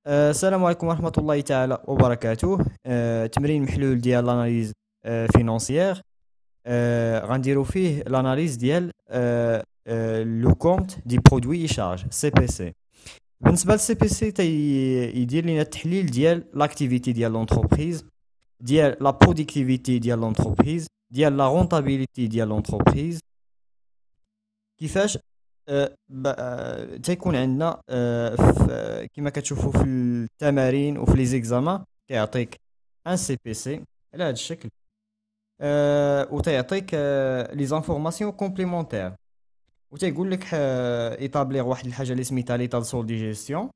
السلام عليكم ورحمة الله تعالى وبركاته. تمرين محلول ديال لاناليز فينانسيير. غنديرو فيه لاناليز ديال لو كومت دي برودوي اي شارج سي بي سي. بالنسبة للسي بي سي يدير لنا التحليل ديال لاكتيفيتي ديال لونتربريز، ديال لا برودكتيفيتي ديال لونتربريز، ديال لا رونتابيليتي ديال لونتربريز. كيفاش تيكون عندنا كما كتشوفوا في التمارين وفي لي زيكزامان كيعطيك ان سي بي سي على هذا الشكل، وتيعطيك لي زانفورماسيون كومبليمونتير، وتيقول لك ايطابليغ واحد الحاجه اللي سميتها ليطال سول دي جيستيون،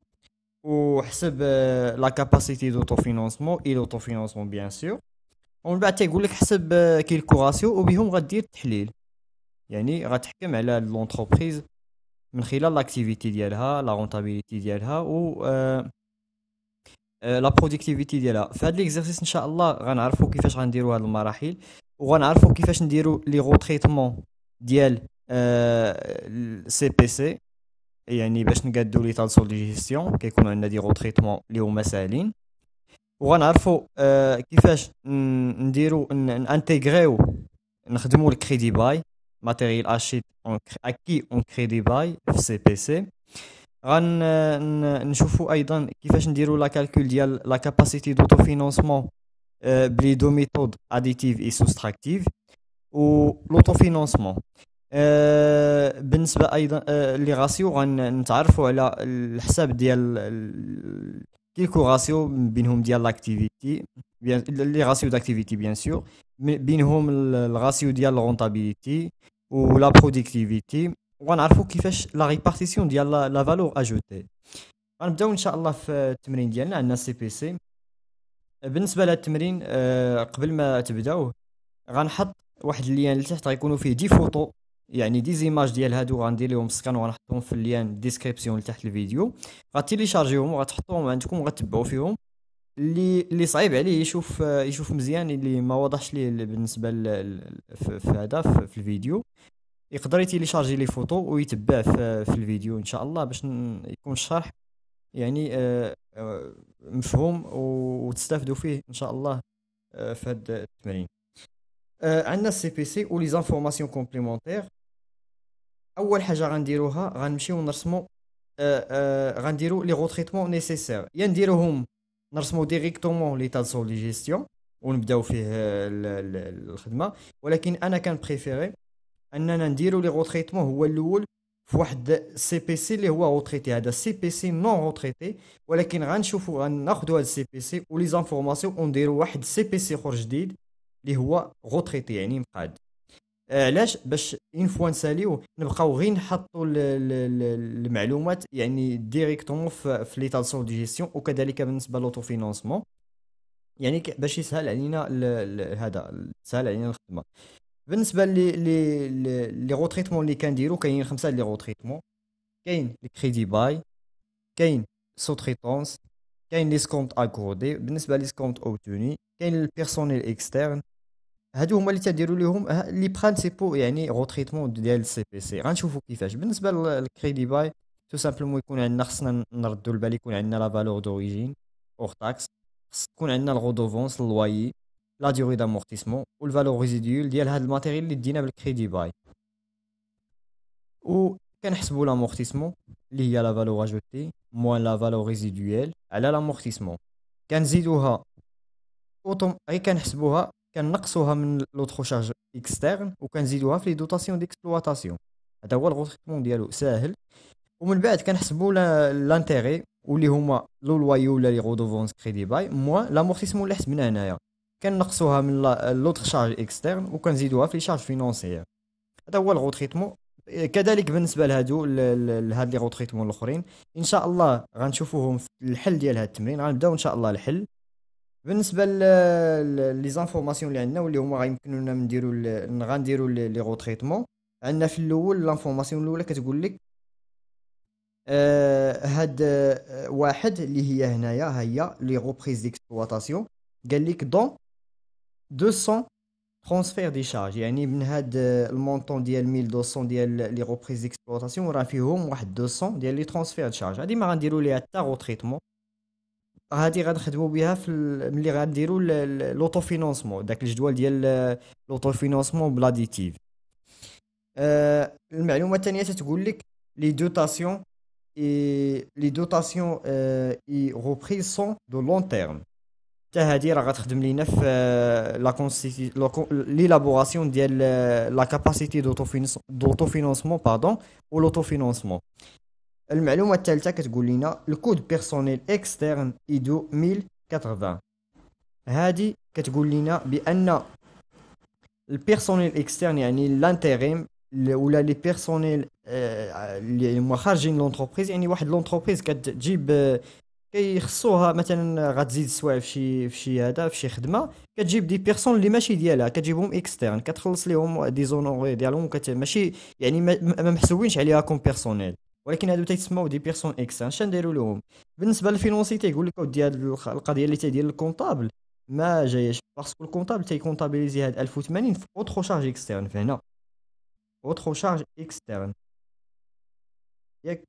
وحسب لا كاباسيتي دوتو فينانسمون اي لوتو فينانسمون بيان سور، ومن بعد تيقول لك حسب كيلكو راسيو وبهم غدير التحليل. يعني غتحكم على لونتربريز من خلال لاكتيفيتي ديالها، لا رونتابيليتي ديالها، و لا برودكتيفيتي ديالها. في هذا ليكزارسيس ان شاء الله غنعرفوا كيفاش غنديروا هذه المراحل، وغنعرفوا كيفاش نديروا لي غو تريتمون ديال سي بي سي. يعني باش نقادوا لي تالسول دي جيستيون كيكون عندنا دي غو تريتمون اللي هما ساهلين، وغنعرفوا كيفاش نديروا نانتيغريو نخدموا الكريدي باي ماتيريال اشيت اكي اون كريدي باي في سي بي سي. نشوفوا ايضا كيفاش نديروا لا كالكول ديال لا كاباسيتي دوتو فينانسمون بلي دو ميثود اديتيف اي سوستراكتيف و لوتو فينانسمون. بالنسبه ايضا لي راسيو غنتعرفوا على الحساب ديال كيلكو راسيو بينهم ديال لاكتيفيتي، لي راسيو داكتيفيتي بيان سور، بينهم الراسيو ديال الرونتابيليتي ولا برودكتيفيتي، وغنعرفوا كيفاش لا ريبارتيسيون ديال لا فالور اجوتي. غنبداو ان شاء الله في التمرين ديالنا. عندنا سي بي سي. بالنسبه لهذا التمرين قبل ما تبداوه غنحط واحد اللين لتحت غيكونوا فيه دي فوتو، يعني دي زيماج ديال هادو، غندير لهم سكان وغنحطهم في اللين ديسكريبسيون لتحت الفيديو. غتيليشارجيهم وغتحطوهم عندكم وغتبعوا فيهم. اللي صعيب عليه يشوف مزيان، اللي ما واضحش ليه بالنسبه في هذا في الفيديو، يقدر يتيليشارجي لي فوتو ويتبع في الفيديو ان شاء الله، باش يكون الشرح يعني مفهوم وتستافدوا فيه ان شاء الله في هذا التمرين. عندنا السي بي سي ولي زانفورماسيون كومبليمونتير. اول حاجه غنديروها غنمشيو نرسمو، غنديرو لي غوتريتمون نيسيسير، يا نديروهم نرسمو ديريكتومون ليطال سول دي جيستيون ونبداو فيه الخدمه، ولكن انا كان بريفيري اننا نديرو لي غوتريتمون هو الاول في واحد سي بي سي اللي هو غوتريتي، هذا سي بي سي نون غوتريتي، ولكن غنشوفو غناخدو هذا السي بي سي ولي زانفورماسيون ونديرو واحد سي بي سي اخر جديد اللي هو غوتريتي يعني مقاد. علاش؟ باش اون فوا نساليو نبقاو غير نحطوا المعلومات يعني ديريكتومون في ليطال سول دي جيستيون، وكذلك بالنسبه لوتو فينانسمون، يعني باش يسهل علينا هذا سهل علينا الخدمه. بالنسبه لي غو تريتمون اللي كنديرو كاينين خمسه لي غو تريتمون. كاين الكريدي باي، كاين سو تريتونس، كاين لي سكومت اكوردي. بالنسبه لي سكومت اوبتوني كاين البيرسونيل اكسترن. هادو هما اللي تديروا لهم لي برانسيبو يعني غو تريتمون ديال السي بي سي. غنشوفوا كيفاش. بالنسبه للكريدي باي تو سامبلومون يكون عندنا، خصنا نردوا البال يكون عندنا لا فالور دوريجين اور تاكس، خص تكون عندنا الغودوفونس، اللوايي، لا ديوري دامورتيسمون والفالور ريزيديول ديال هاد الماتيريال اللي دينا بالكريدي باي. وكنحسبوا لامورتيسمون اللي هي لا فالور اجوتي موان لا فالور ريزيديوال على لامورتيسمون. كنزيدوها غير كنحسبوها، كنقصوها من لوطخو شارج اكسترن وكنزيدوها في لي دوطاسيون ديكسبلواتاسيون. هذا هو الغوتريتمون ديالو ساهل. ومن بعد كنحسبوا لانتيغي واللي هما لو لوايو ولا لي غودوفونس كريدي باي موان لامورتيسمون اللي حسبناه هنايا، كنقصوها من لوطخ شارج اكسترن وكنزيدوها في لي شارج فينونسيير. هذا هو الغوتريتمون. كذلك بالنسبه لهادو لهاد لي غوتريتمون الاخرين ان شاء الله غنشوفوهم في الحل ديال هاد التمرين. غنبداو ان شاء الله الحل. بالنسبه لي زانفورماسيون اللي عندنا واللي هما غيمكنونا غنديروا لي غوتريتمون. عندنا في الاول لانفورماسيون الاولى كتقول لك هاد واحد اللي هي هنايا، ها هي لي غوبريز ديكسبلواتاسيون. قال لك دون 200 ترانسفير دي شارج، يعني من هاد المونطون ديال 1200 ديال لي غوبريز ديكسبلواتاسيون راه فيهم واحد 200 ديال لي ترانسفير دي شارج. هادي ما غنديروا ليها حتى غو تريتمون، هادي غنخدموا بها ملي غنديروا لوطو فينونسمون، داك الجدول ديال لوطو فينونسمون بلاديتيف. المعلومه الثانيه تتقول لك لي دوتاسيون اي لي دوتاسيون اي ريبريز سون دو لون تيرم. حتى هادي راه غتخدم لينا في لا كونستيتي ليلابوراسيون ديال لا كاباسيتي دوتو فينونسمون باردون و لوطو فينونسمون. المعلومه الثالثه كتقول لنا الكود بيرسونيل اكسترن ايدو 1080. هادي كتقول لنا بان البيرسونيل اكسترن يعني لانتيريم ولا لي بيرسونيل اللي هما خارجين لونتربريز، يعني واحد لونتربريز كتجيب كيخصوها مثلا غتزيد سوايع في شي هذا في شي خدمه، كتجيب دي بيرسون اللي ماشي ديالها كتجيبهم اكسترن، كتخلص لهم دي زونوري ديالهم ماشي يعني ما محسوبينش عليها كوم بيرسونيل، ولكن هادو تيتسموا دي بيرسون اكسترن. شنو نديروا لهم؟ بالنسبه للفينونسي تيقول لك اودي هاد القضيه اللي تيدير الكونطابل ما جايش، باسكو الكونطابل تيكونطابيليزي هاد 1080 في اوترو شارج اكسترن. فهنا اوترو شارج اكسترن ياك،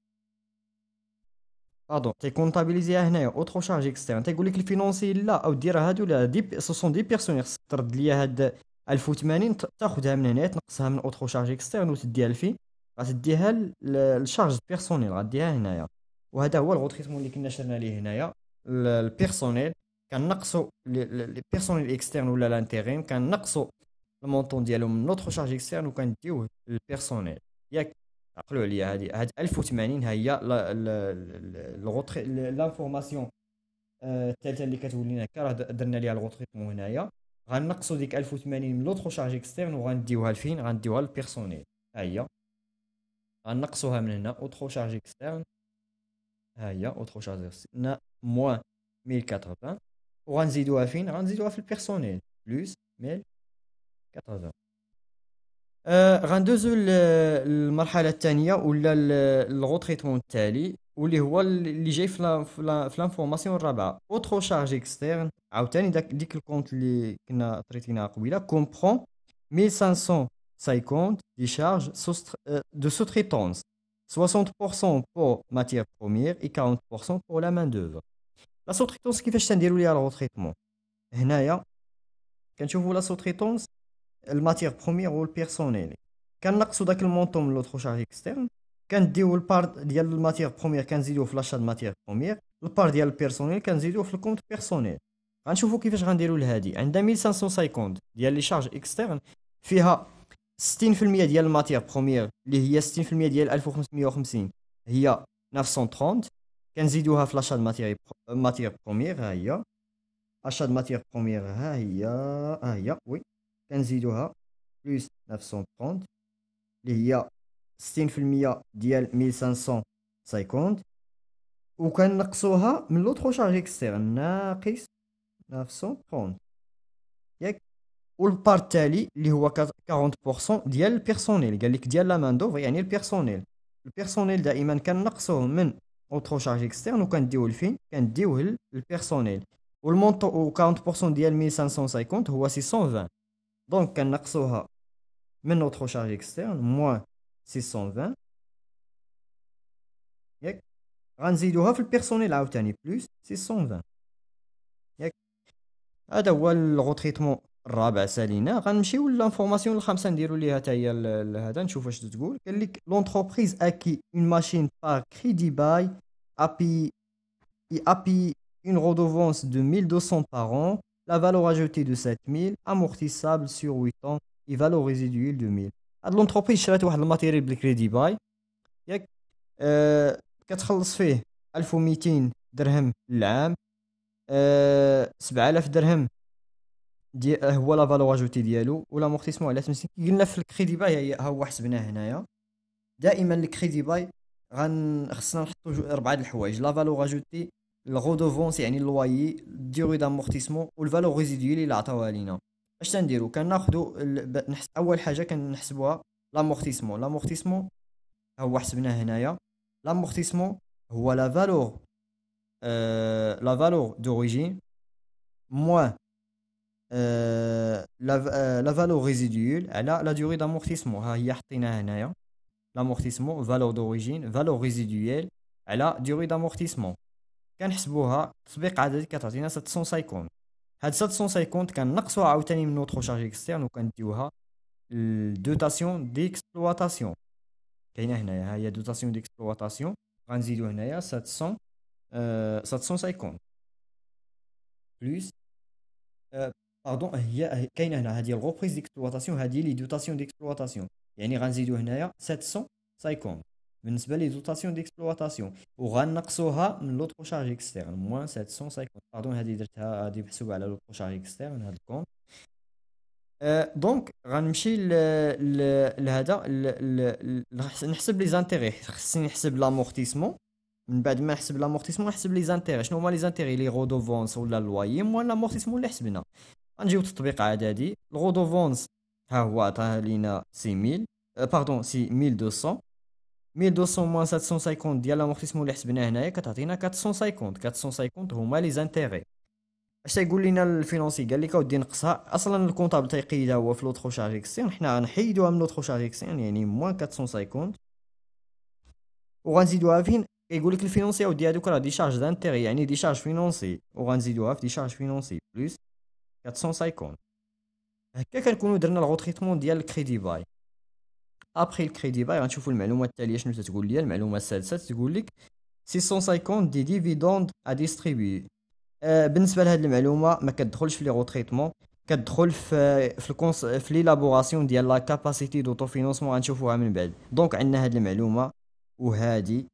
باردون تيكونطابيليزيها هنايا اوترو شارج اكسترن. تيقول لك الفينونسي لا، او ديرها هادو لا دي سو سون دي بيرسون، خصك ترد ليا هاد 1080 تاخذها من هنايا تنقصها من اوترو شارج اكسترن وتديها لفين؟ غتديها للشارج بيرسونيل، غديها هنايا. وهذا هو الغوتريتمون اللي كنا شرنا ليه هنايا. البيرسونيل كنقصوا لي بيرسونيل اكسترن ولا لانتيغيم كنقصوا المونطون ديالهم من اوترو شارج اكسترن وكنديوه للبيرسونيل ياك. عقلوا عليا هاد 1080 ها هي لانفورماسيون الثالثه اللي كتولي لنا هكا، راه درنا ليها الغوتريتمون هنايا. غنقصوا ديك 1080 من لوطرو شارج اكسترن وغنديوها لفين؟ غنديوها للبيرسونيل. ها هي غنقصوها من هنا اوترو شارج اكسترن، ها هي اوترو شارج اكسترن موان 1080 وغنزيدوها فين؟ غنزيدوها في البيرسونيل بلس 1080. غندوزو للمرحلة الثانية ولا الغوتريتمون التالي، واللي هو اللي جاي في لانفورماسيون الرابعة. اوترو شارج اكسترن عاوتاني ديك الكونت اللي كنا طريتينها قبيله كومبرون 1550 دي شارج دو sous-traitance 60% pour matière première et 40% pour la main d'œuvre. لا sous-traitance كيفاش تنديرو ليها الغوتريتمون؟ هنايا كنشوفو لا sous-traitance الماتيغ بروميير والبيرسونيل، كنقصوا داك المونطون من لوطرو شارج اكسترن، كنديو البار ديال الماتيغ بروميير كنزيدوه في لاشا د ماتيغ بروميير، البار ديال البيرسونيل كنزيدوه في الكونت بيرسونيل. غنشوفوا كيفاش غنديروا لهادي. عندنا 1550 ديال لي شارج اكسترن فيها 60% ديال الماتيغ بروميير اللي هي 60% ديال 1550 هي 930، كنزيدوها في لاشا د ماتيغ بروميير. ها هي اشا د ماتيغ بروميير، ها هي وي كنزيدوها بلس 930 اللي هي 60% ديال 1550، وكنقصوها من لوطرو شارج اكسترن ناقص 930 ياك. والبار التالي اللي هو 40% ديال البيرسونيل، قال لك ديال لا مان دوفر يعني البيرسونيل دائما كنقصوه من اوترو شارج اكسترن وكنديوه لفين؟ كنديوه للبيرسونيل. والمونطو و 40% ديال 1550 هو 620، دونك كنقصوها من نوترو شارج اكسترن موان 620 ياك، غنزيدوها في البيرسونيل عاوتاني بلس 620 ياك. هذا هو الغوتريتمون الرابع سالينا. غنمشيو للانفورماسيون الخامسه نديرو ليها حتى هي هذا، نشوف واش تقول. قال لك لونتربريز اكي اون ماشين بار كريدي باي ابي une redevance de 1200 par an, la valeur ajoutée de 7000, amortissable sur 8 ans et valeur résiduelle de 1000. هاد لونتربريز شرات واحد الماتيريال بالكريدي باي ياك، كتخلص فيه 1200 درهم للعام، 7000 درهم هو لا فالور اجوتي ديالو، ولا مورتيسمون على 8 سنين. قلنا في الكريدي باي ها هو حسبناه هنايا. دائما الكريدي باي خصنا نحطو 4 د الحوايج: لا فالور اجوتي، الغودوفونس يعني اللوايي، ديوري دامورتيسمون، والفالور ريزيدويل اللي عطاوها لينا. اش تنديرو؟ كناخدو اول حاجه كنحسبوها لامورتيسمون هو حسبناه هنايا. لامورتيسمون هو لا فالور دوريجين موان لا فالور ريزيدويل على لا ديوري دامورتيسمون. ها هي حطيناها هنايا، لامورتيسمون فالور دوريجين فالور ريزيدويل على ديوري دامورتيسمون. كنحسبوها تطبيق عددي كتعطينا 750. هاد 750 كنقصوها عاوتاني من نوتر شارج اكسترن وكنديوها الدوتاسيون ديكسبلواتاسيون. كاينه هنايا، ها هي دوتاسيون ديكسبلواتاسيون، غنزيدو هنايا 700 750 بلس باردون. هي كاينه هنا هذه الغوبريز ديكسبلواتاسيون، هذه لي دوتاسيون ديكسبلواتاسيون، يعني غنزيدو هنايا 750 بالنسبه لي دوتاسيون ديكسبلواتاسيون، وغنقصوها من لوطرو شارج اكسترن موان 750. باردون هذه درتها هذه محسوبه على لوطرو شارج اكسترن هذا الكونت. دونك غنمشي لهذا نحسب لي زانتيغي. خصني نحسب لامورتيسمون، من بعد ما نحسب لامورتيسمون نحسب لي زانتيغي. شنو هما لي زانتيغي؟ لي غودوفونس ولا اللوايي موان لامورتيسمون اللي حسبنا. غنجيو تطبيق عددي. الغودوفونس ها هو عطاه لينا 6000 باردون سي 1200. 1200 موان 750 ديال لامورتيسمون اللي حسبناه هنايا كتعطينا 450. 450 هما لي زانتيغي. اش تيقول لنا الفينونسي؟ قال لك اودي نقصها. اصلا الكونطابل تيقيدها هو في لوطرو شارج اكسترن، حنا غنحيدوها من لوطرو شارج اكسترن يعني موان 450 وغنزيدوها فين؟ كيقول لك الفينونسي اودي هذوك راه دي شارج دانتيغي يعني دي شارج فينونسي، وغنزيدوها في دي شارج فينونسي بلس 450. هكا كنكونوا درنا الغوتريتمون ديال الكريدي باي. ابخي الكريدي باي غنشوفوا المعلومه التاليه شنو تتقول لي. المعلومه السادسه تقول لك 650 دي ديفيدوند ا ديستريبيي. بالنسبه لهاد المعلومه ما كتدخلش في لي غوتريتمون، كتدخل في ليلابوراسيون ديال لا كاباسيتي دوتو فينونسمون، غنشوفوها من بعد. دونك عندنا هاد المعلومه وهادي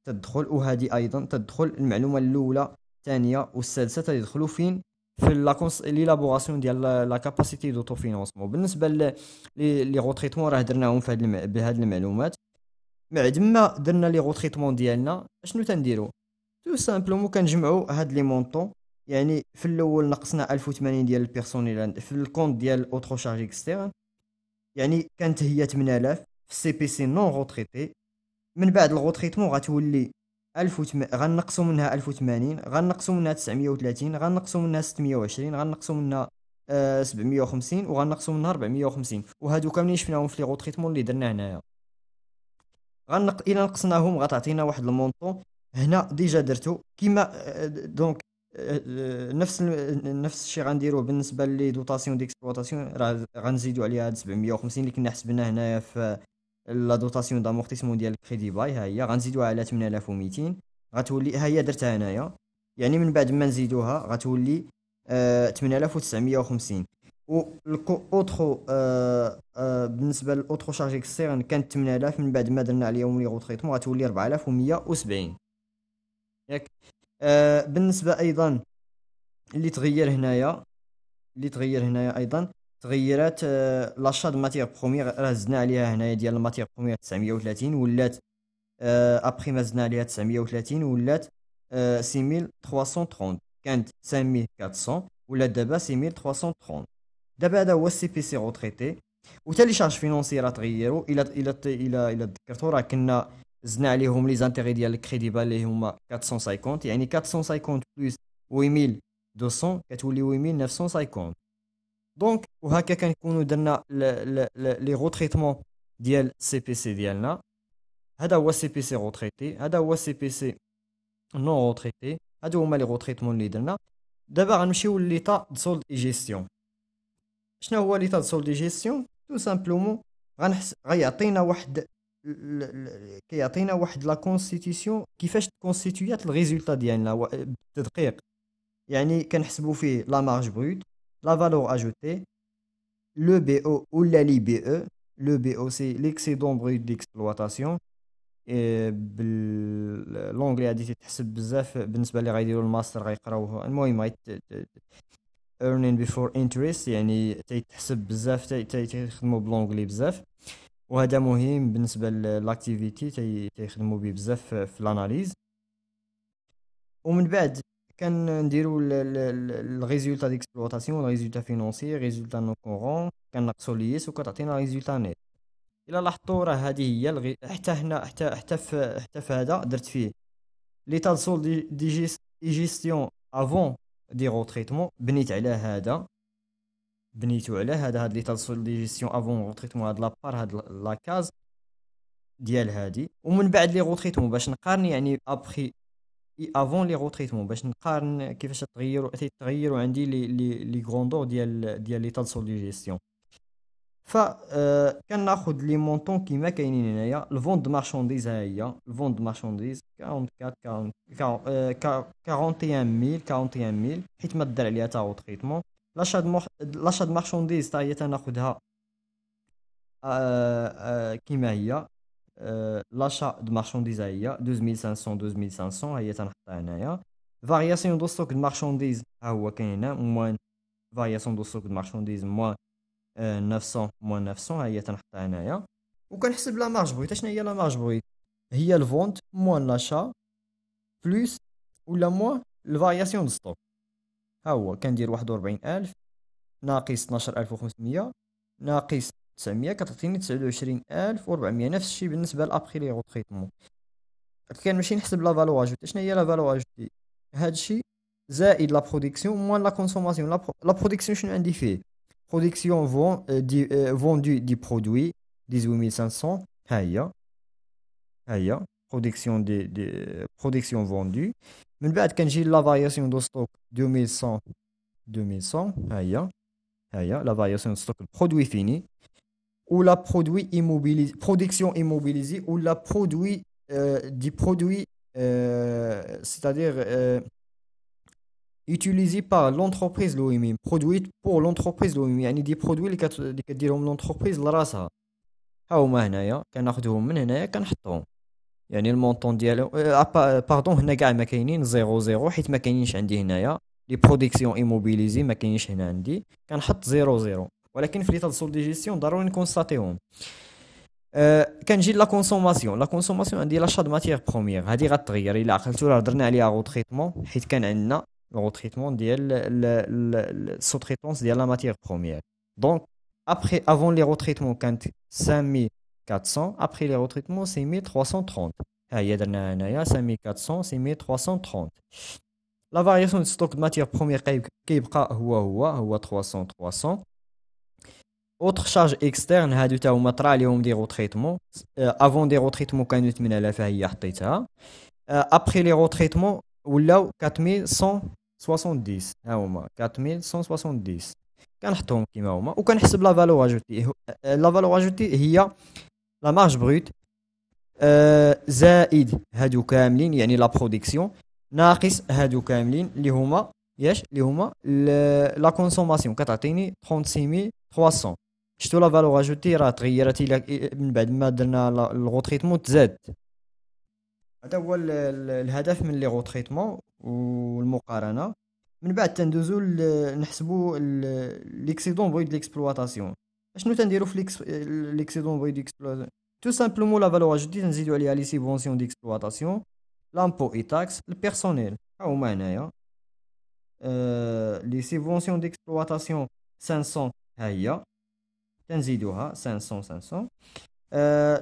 تدخل، وهادي ايضا تدخل. المعلومه الاولى الثانيه والسادسه تدخلوا فين؟ في ليلابوراسيون ديال لا كاباسيتي دوتو فينونسمون. بالنسبه لي غوتريتمون راه درناهم بهاد المعلومات. بعد ما درنا لي غوتريتمون ديالنا شنو تنديرو؟ تو سامبلومون كنجمعوا هاد لي مونطون. يعني في الاول نقصنا 1080 ديال البيرسونيل في الكونت ديال اوترو شارج اكسترن، يعني كانت هي 8000 في السي بي سي نون روتريتي. من بعد الغوتريتمون غتولي 1000 غنقصوا منها 1080، غنقصوا منها 930، غنقصوا منها 620، غنقصوا منها 750، وغنقصوا منها 450. وهادو كاملين شفناهم في لي غوتريتمون اللي درنا هنايا. الى نقصناهم غتعطينا واحد المونطون. هنا ديجا درتو كيما دونك نفس الشيء غنديروه بالنسبه لي دوتاسيون ديكسبلوطاسيون. راه غنزيدو عليها هاد 750 اللي كنا حسبنا هنايا في لا دوتاسيون دامورتيسمون ديال الكريدي باي. ها هي غنزيدوها على 8200 غتولي ها هي درتها هنايا. يعني من بعد ما نزيدوها غتولي 8950. و اوترو بالنسبه للاوترو شارج اكسترن كانت 8000، من بعد ما درنا عليهم لي غوتريتمون غتولي 4170 ياك. بالنسبه ايضا اللي تغير هنايا ايضا تغيرات لاشا د ماتيغ بروميير. راه زدنا عليها هنايا ديال الماتيغ بروميير 930 ولات ابخي ما زدنا عليها 930 ولات 6330. كانت 5400 ولات دابا 6330. دابا هذا هو السي بي سي روتريتي. وتا لي شارج فينونسي راه تغيروا. الى تذكرتوا راه كنا زدنا عليهم لي زانتيغي ديال الكريدي با اللي هما 450، يعني 450 بلس 8200 كتولي 8950. دونك وهكا كنكونوا درنا لي غوتريتمون ديال سي بي سي ديالنا. هذا هو السي بي سي روتريتي، هذا هو السي بي سي نون روتريتي، هادو هما لي غوتريتمون اللي درنا. دابا غنمشيو ليطا دو سولد اي جيستيون. شنو هو ليطا دو سولد اي جيستيون؟ تو سامبلومون غيعطينا واحد كيعطينا واحد لا كونستيتيسيون كيفاش تكونستيتيات الريزولتا ديالنا بالتدقيق. يعني كنحسبوا فيه لا مارج بروت، لا فالور اجوتي، لو بي او ولا لي بي او. لو بي او سي ليكسيدون بروت ديكسبلواتاسيون. باللونغلي غادي تتحسب بزاف بالنسبه اللي غيديروا الماستر غيقراوه. المهم earning before interest يعني تيتحسب بزاف، تيخدموا باللونغلي بزاف. وهذا مهم بالنسبه للاكتيفيتي، تيخدموا به بزاف في الاناليز. ومن بعد كنديروا الريزولتا ديكسبلوطاسيون، ريزولتا فينونسي، ريزولتا نو كورون، كنقصوا ليس وكتعطينا ريزولتا نيت. الا لاحظتوا راه هذه هي حتى هنا حتى في هذا درت فيه ليطا دو سول دي جيستيون افون دي غوتريتمون. بنيتو على هاد ليطا دو سول دي جيستيون افون غوتريتمون. هاد لابار هاد لاكاز ديال هادي. ومن بعد لي غوتريتمون باش نقارن يعني ابخي افون لي روتريتمون باش نقارن كيفاش تغيروا عندي لي غروندور ديال ليطا سول دي جيستيون. ف كناخذ لي مونطون كيما كاينين هنايا. الفون دو مارشانديز ها هي الفون دو مارشانديز 44 41000 حيت ما دار عليها تا روتريتمون. لاشا دو مارشانديز تا هي تناخذها كيما هي. l'achat de marchandises هي 2500 هي تنحطها هنايا. فارياسيون دو ستوك دو مارشانديز ها هو كاين هنا موان فارياسيون دو ستوك دو مارشانديز موان 900 موان 900 هي تنحطها هنايا. وكنحسب لا مارج برويت. شنو هي لا مارج برويت؟ هي الفونت موان لاشا بلوس ولا موان الفارياسيون دو ستوك. ها هو كندير 41000 ناقص 12500 ناقص 900 كتعطيني 29400. نفس الشيء بالنسبه لابخي لي روتريتمون. كان ماشي نحسب لا فالور اجوتي. شنو هي لا فالور اجوتي؟ هاد الشيء زائد لا برودكسيون موان لا كونسوماسيون. لا برودكسيون شنو عندي فيه؟ برودكسيون فوندو دي برودوي 18500 ها هي برودكسيون دي برودكسيون فوندو. من بعد كنجي لا فارياسيون دو ستوك 2100 ها هي لا فارياسيون دو ستوك برودوي فيني ou la produit immobilisé, production immobilisée ou la produit des produits c'est-à-dire utilisés par l'entreprise l'OIM produite pour l'entreprise l'OIM يعني دي برودوي اللي كديرهم l'entreprise لراسها. ها هما هنايا كناخذهم من هنايا كنحطهم يعني المونطون ديالهم باردون هنا كاع ما كاينين 00 حيت ما كاينينش عندي هنايا لي برودكسيون ايموبيليزي ما كاينينش هنا عندي كنحط 00. ولكن في ليطا سول دي جيستيون ضروري نكونستاتيهم. كنجي لا كونسوماسيون عندي لاشا دو ماتيير بروميير هادي غتغير الا عقلتو راه درنا عليها غوتريتمون حيت كان عندنا غوتريتمون ديال السو تريتونس ديال لا ماتيير بروميير. دونك ابخي افون لي غوتريتمون كانت 5400 ابخي لي غوتريتمون 6330 ها هي درنا هنايا 5400 6330. لا فارياسيون دو ستوك دو ماتيير بروميير كيبقى هو 300. اوتر شارج اكسترن هادو تا هما طرا عليهم دي روتريتمون. افون دي روتريتمون كانوا 8000 هي حطيتها. ابخي لي روتريتمون ولاو 4170 ها هما 4170 كنحطهم كيما هما وكنحسب لا فالور اجوتي. لا فالور اجوتي هي لا مارج بروت زائد هادو كاملين يعني لا برودكسيون ناقص هادو كاملين اللي هما لا كونسوماسيون كتعطيني 36300. شفتوا لا فالور اجوتي راه تغيرت من بعد ما درنا الغوتريتمون تزاد. هذا هو الهدف من لي غوتريتمون والمقارنه. من بعد تندوزو نحسبوا ليكسيدون برويت ديكسبلواتاسيون. شنو تنديرو في ليكسيدون برويت ديكسبلواتاسيون؟ تو سامبلومون لا فالور اجوتي تنزيدو عليها لي سيبونسيون ديكسبلواتاسيون لامبو اي تاكس البيرسونيل ها هما هنايا. لي سيبونسيون ديكسبلواتاسيون 500 ها هي تنزيدوها 500.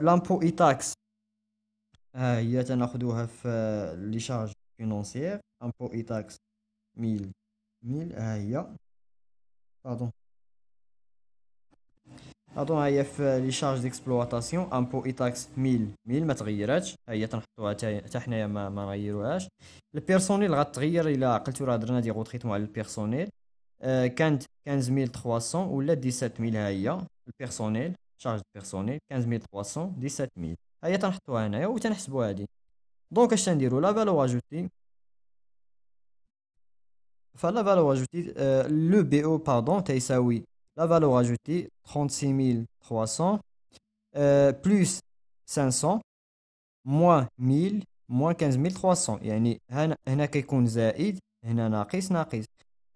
لامبو اي تاكس ها هي تناخذوها في لي شارج فينونسيير. امبو اي تاكس 1000 ها هي باردون ها هي في لي شارج ديكسبلواتاسيون. امبو اي تاكس 1000 ما تغيراتش ها هي تنحطوها حتى حنايا ما نغيروهاش. البيرسونيل غتغير الا عقلتو راه درنا دي غوتريتمون على البيرسونيل. كانت 15300 ولا 17000 ها هي البيرسونيل شارج بيرسونيل 15300 17000 ها هي تنحطوها هنايا وتنحسبوا هادي. دونك اش تنديروا لا فالور اجوتي. فلا فالور اجوتي لو بي او باردون تيساوي لا فالور اجوتي 36300 بلس 500 موان 1000 موان 15300 يعني هنا كيكون زائد هنا ناقص.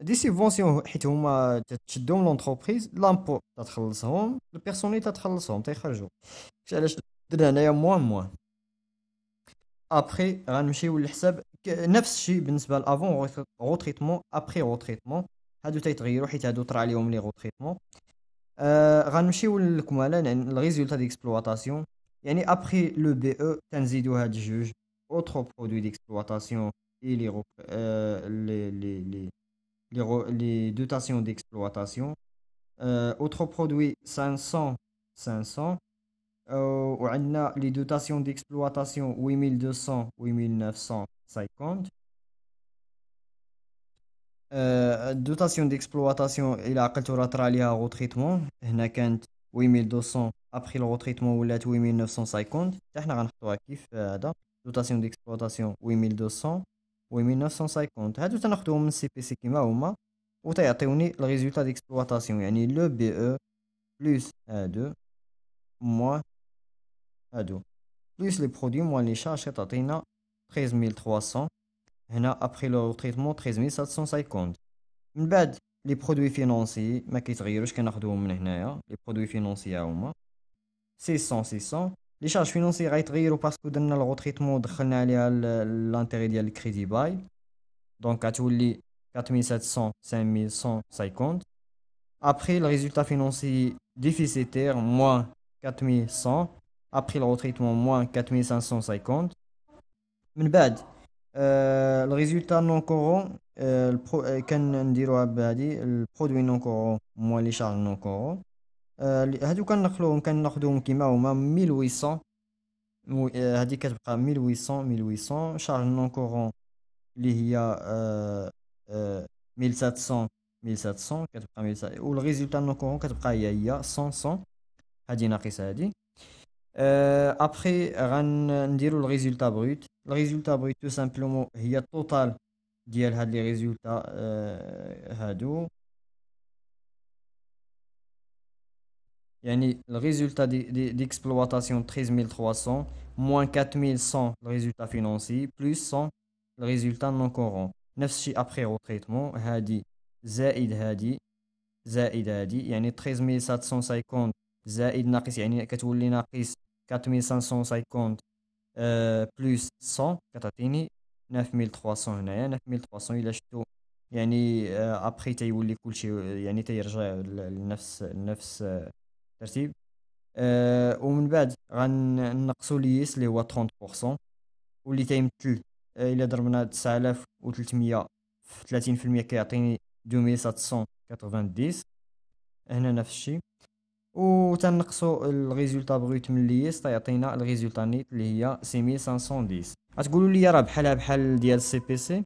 دي سيبونسيون حيت هما تشدهم لونتربريز لامبو تتخلصهم البيرسونيل تتخلصهم تيخرجوا. علاش درنا هنايا موان ابخي غنمشيو للحساب. نفس الشيء بالنسبه لافون غوتريتمون ابخي غوتريتمون هادو تيتغيروا حيت هادو طرا عليهم لي غوتريتمون. غنمشيو للكماله الريزولتا ديكسبلواتاسيون يعني ابخي لو بي او تنزيدو هاد جوج اوتر برودوي ديكسبلواتاسيون اي les dotations d'exploitation. Autre produit 500 وعندنا les dotations d'exploitation 8200 8900 50. الدوتاسيون ديكسبلواتاسيون الى عقلتو راه طرا عليها غوتريتمون، هنا كانت 8200، ابخي الغوتريتمون ولات 8950. حتى حنا غنحطوها كيف هذا دوتاسيون ديكسبلواتاسيون 8200 8950. هادو تناخدوهم من السي بي سي كيما هما، وتيعطيوني الريزولتا ديكسبلواتاسيون، يعني لو بي او بلس هادو موان هادو بلس لي برودوي موان لي شارج، تعطينا 13300. هنا ابخي لو تريتمون 13750. من بعد لي برودوي فينونسي ما كيتغيروش، كناخدوهم من هنايا. لي برودوي فينونسي هما 600 لي شارج فينونسي غيتغيروا باسكو درنا لو تريتمون دخلنا عليها لانتيغي ديال الكريدي باي، دونك غتولي 4700 5150. Après, le résultat financier déficitaire, moins 4100. Après le retraitement, moins 4550. من بعد الريزولتا نون كورون، كنديروها بهادي البرودوي نون كورون موان لي شارج نون كورون. هادو كناخدوهم كيما هما 1800. هادي كتبقى 1800 شارج نون كورون اللي هي 1700 كتبقى 1700، والريزولتا نون كورون كتبقى هي 100 هادي ناقصه هادي. ابخي غنديرو الريزولتا بروت. الريزولتا بروت تو سامبلومون هي التوتال ديال هاد لي ريزولتا هادو، يعني الريزولتا ديكسبلواتاسيون 13300 موان 4100 الريزولتا فينونسي بلس 100 الريزولتا نون كورون. نفس الشيء ابخي روتريتمون، هادي زائد هادي زائد هادي، يعني 13750 زائد ناقص، يعني كتولي ناقص 4550 بلس 100 كتعطيني 9300. هنايا 9300 الا شفتو، يعني ابخي تيولي كلشي يعني تيرجع لنفس الترتيب. ومن بعد غنقصوا ليس اللي هو 30%، واللي تيمثل الا ضربنا 9300 في 30% كيعطيني 2790. هنا نفس الشيء، و تنقصوا الريزولتا بروت من ليس تيعطينا الريزولتا نيت اللي هي 6510. غتقولوا لي راه بحالها بحال ديال السي بي سي.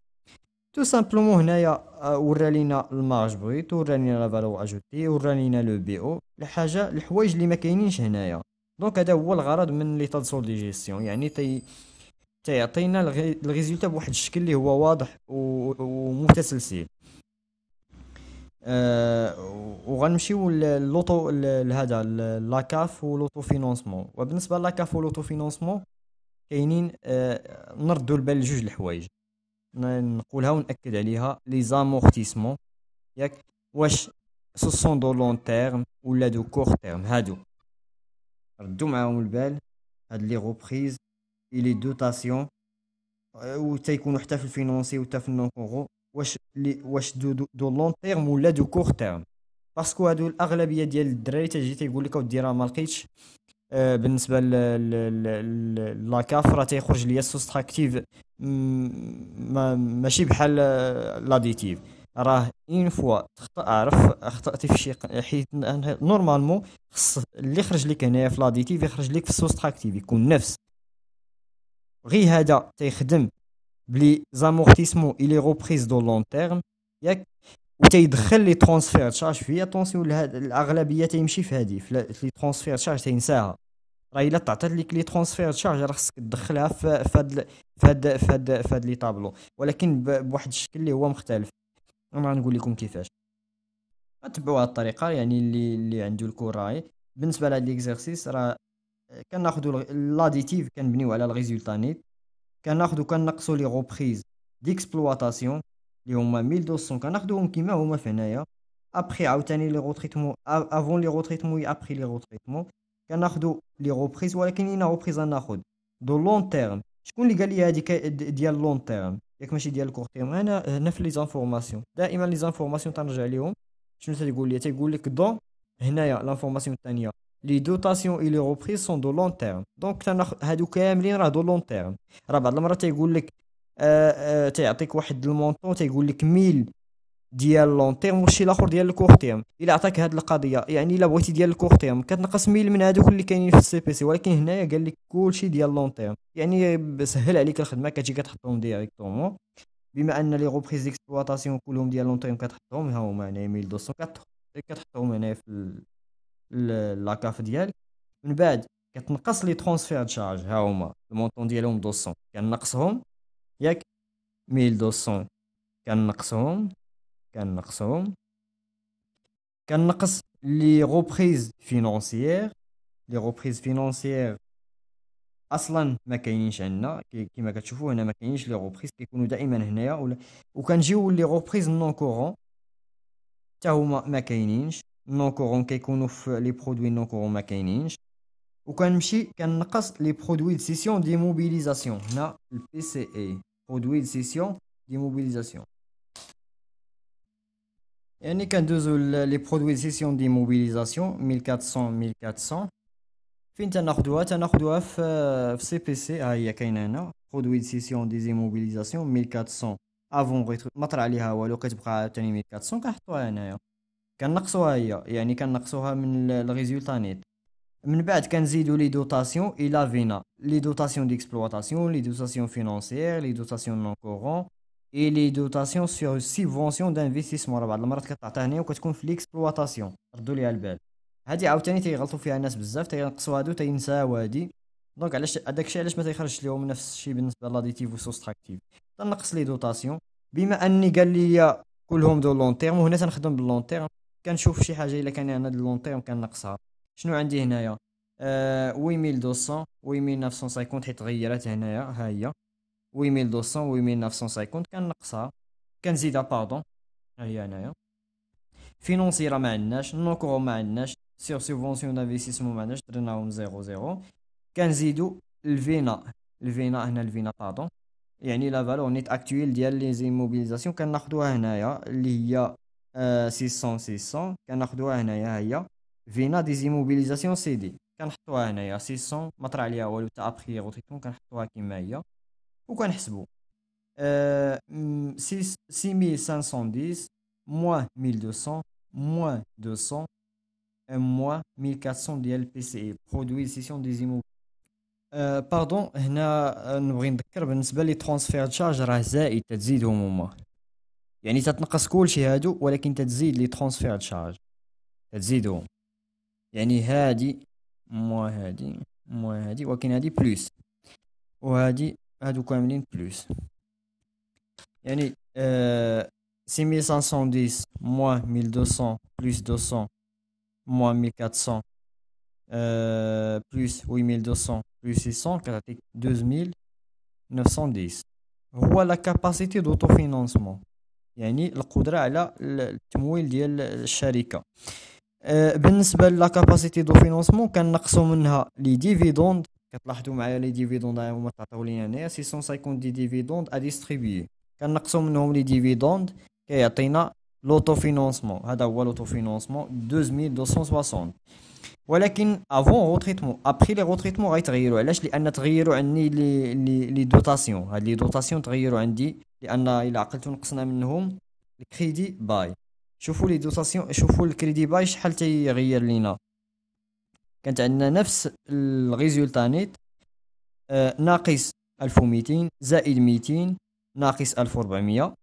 تو سامبلومون هنايا ورا لينا المارج بروت، ورا لينا لا فالور اجوتي، ورا لينا لو بي او، الحوايج اللي ما كاينينش هنايا. دونك هذا هو الغرض من لي تاد دي جيستيون، يعني تيعطينا الريزولتا بواحد الشكل اللي هو واضح ومتسلسل. وغنمشيو للوطو لهذا لاكاف ولوطو فينونسمون. وبالنسبه لاكاف ولوطو فينونسمون كاينين نردوا البال لجوج الحوايج، نقولها ونأكد عليها. لي زامورتيسمون ياك، واش سون دو لون تيرم ولا دو كور تيرم؟ هادو ردوا معاهم البال. هاد لي غوبريز اي لي دوتاسيون و تيكونوا حتى في الفينونسي وحتى في النون كورو، واش دو لون تيرم ولا دو كور تيرم؟ باسكو هادو الاغلبيه ديال الدراري تجي تيقول لك اودي راه ما لقيتش. بالنسبه لاكاف راه تيخرج ليا سوستراكتيف ماشي بحال لاديتيف. راه اون فوا عرف اخطاتي في شي حيت نورمالمون خص اللي خرج لك هنايا في لاديتيف يخرج لك في السوستراكتيف يكون نفس. غير هذا تيخدم بلي زامورتيسمون اي لي روبريز دو لون تيرم ياك، وتيدخل لي ترونسفير تشارج فيا طونسيون لهاد الاغلبيه تيمشي في هادي في لي ترونسفير تشارج تينساها. راه الا تعطات لك لي ترونسفير تشارج راه خصك تدخلها في هاد لي طابلو، ولكن بواحد الشكل اللي هو مختلف. انا غنقول لكم كيفاش تبعوا هاد الطريقه، يعني اللي عنده الكور راهي. بالنسبه لهاد ليكزارسيس راه كناخذوا لاديتيف كنبنيو على الريزولتا نيت، كنقصوا لي غوبريز ديكسبلواتاسيون اللي هما 1200 كناخذوهم كيما هما في هنايا. ابخي عاوتاني لي غوتريتمون افون لي غوتريتمون ابخي لي غوتريتمون كناخذوا لي غوبريز، ولكن اين غوبريز ناخذ دو لون تيرم. شكون اللي قال لي هذيك ديال لون تيرم ياك ماشي ديال الكور تيرم؟ هنا في لي زانفورماسيون دائما لي زانفورماسيون تنرجع ليهم. شنو تيقول لي؟ تيقول لك دون هنايا لانفورماسيون الثانيه لي دوتاسيون اي لي روبريز سون دو لون تيرم. دونك هادو كاملين راه دو لون تيرم. راه بعض المرات تيقول لك تيعطيك واحد المونطون تيقول لك 1000 ديال لون تيرم والشي الاخر ديال الكور تيرم. الا عطاك هاد القضيه يعني الا بغيتي ديال الكور تيرم كتنقص 1000 من هادوك اللي كاينين في السي بي سي، ولكن هنايا قال لك كلشي ديال لون تيرم، يعني سهل عليك الخدمه، كتجي كتحطهم ديريكتومون. بما ان لي غوبريز ديكسبلوطاسيون كلهم ديال لون تيرم كتحطهم ها هما هنايا 1200 كتحطهم هنايا في لاكاف ديالك. من بعد كتنقص لي ترونسفير تشارج، ها هما المونطون ديالهم 200 كنقصهم ياك 1200 كنقصهم كنقصهم كنقص لي غوبريز فينونسيير. لي غوبريز فينونسيير اصلا ما كاينينش عندنا، كيما كتشوفوا هنا ما كاينينش لي غوبريز، كيكونوا دائما هنايا وكنجيو لي غوبريز نون كورون حتى هما ما كاينينش. نون كورون كيكونوا في لي برودوي نون كورون ما كاينينش. وكنمشي كنقص لي برودوي دو سيسيون دي موبيليزاسيون، هنا البي سي اي برودوي دو سيسيون دي موبيليزاسيون. يعني كندوزو لي برودوي دو سيسيون دي موبيليزاسيون 1400 فين تناخدوها في سي بي سي. ها هي كاينه هنا برودوي دو سيسيون دي زيموبيليزاسيون 1400 افون ما طرا عليها والو، كتبقى عاوتاني 1400 كنحطوها هنايا كنقصوها هي، يعني كنقصوها من الريزولتا نيت. من بعد كنزيدو لي دوتاسيون الى فينا، لي دوتاسيون ديكسبلوطاسيون، لي دوتاسيون فينونسيير، لي دوتاسيون نون كورون اي لي دوتاسيون سور سيبفونسيون دانفيستيسمون. راه بعض المرات كتعطى هنايا وكتكون في ليكسبلوطاسيون، ردوا ليها البال. هادي عاوتاني تيغلطوا فيها الناس بزاف، تينقصوا هادو تينساو هادي. دونك علاش هداكشي علاش ما تيخرجش لهم نفس الشيء بالنسبه لاديتيف وسوستراكتيف. تنقص لي دوتاسيون بما اني قال لي كلهم دو لون تيرم، وهنا تنخدم باللون تيرم. كنشوف شي حاجه الا كان عندنا دو لون تيرم كنقصها. شنو عندي هنايا؟ 8200 8950 حيت تغيرات هنايا، ها هي 8200 8950 كنقصها كنزيدها باردون، ها هي هنايا. فينونسي راه ما عندناش، نوكرو ما عندناش، سير سوبونسيون دانفيستيسمون ما عندناش، درناهم 00. كنزيدو الفينا هنا الفينا باردون، يعني لا فالور نيت اكتويل ديال لي زيموبيليزاسيون كناخدوها هنايا اللي هي 600 كناخدوها هنايا. ها هي فينا دي زيموبيليزاسيون سي دي كنحطوها هنايا 600 ما طرا عليها والو حتى ابخي روتيتون كنحطوها كيما هي وكنحسبو 6510 moins 1200 moins 200 moins 1400 ديال البي سي اي برودوي سيسيون دي زيمو. باردون هنا نبغي نذكر بالنسبه لي ترونسفير تشارج راه زائد تزيدهم هما، يعني تتنقص كلشي هادو ولكن تزيد لي ترونسفير تشارج تزيدهم، يعني هادي موا هادي ولكن هادي بلوس وهادي هادو كاملين بلوس. يعني 6510 moins 1200 plus 200 moins 1400 plus 8200 plus 600 كتعطيك 2910. هو لا كاباسيتي دوتو فينانسمون، يعني القدرة على التمويل ديال الشركة. بالنسبة لا كاباسيتي دو فينانسمون كنقصوا منها لي ديفيدوند. كتلاحظوا معايا لي ديفيدوند هما تعطيو لينا هنايا 650 دي ديفيدوند ا ديستريبيي، كنقصوا منهم لي ديفيدوند كيعطينا لوتو فينانسمون. هذا هو لوتو فينانسمون 2260. ولكن افون روتريتمون ابخي لي روتريتمون غيتغيروا. علاش؟ لان تغيروا عندي لي دوتاسيون. هاد لي دوتاسيون تغيروا عندي لان الا عقلتوا نقصنا منهم الكريدي باي. شوفوا لي دوتاسيون، شوفوا الكريدي باي شحال تيغير لينا. كانت عندنا نفس الريزولتا نيت ناقص 1200 زائد 200 ناقص 1400